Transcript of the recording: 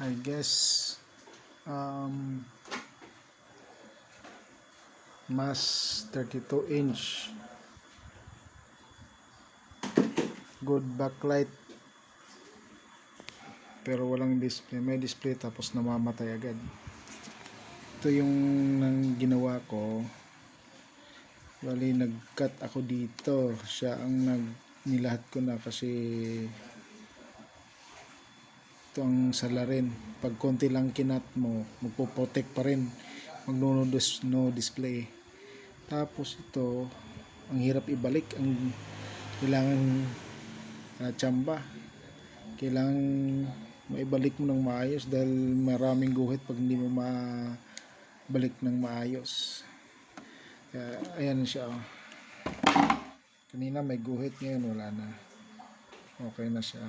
I guess mas 32" good backlight pero walang display, may display tapos namamatay agad. Ito yung ginawa ko. Bali nag-cut ako dito, siya ang nilahat ko na kasi ito ang salarin. Pag konti lang kinat mo, magpo-protect pa rin, no display. Tapos ito ang hirap ibalik, ang kailangan tsamba, kailangan maibalik mo ng maayos dahil maraming guhit pag hindi mo mabalik ng maayos. Kaya ayan siya, kanina may guhit, ngayon wala na, okay na siya.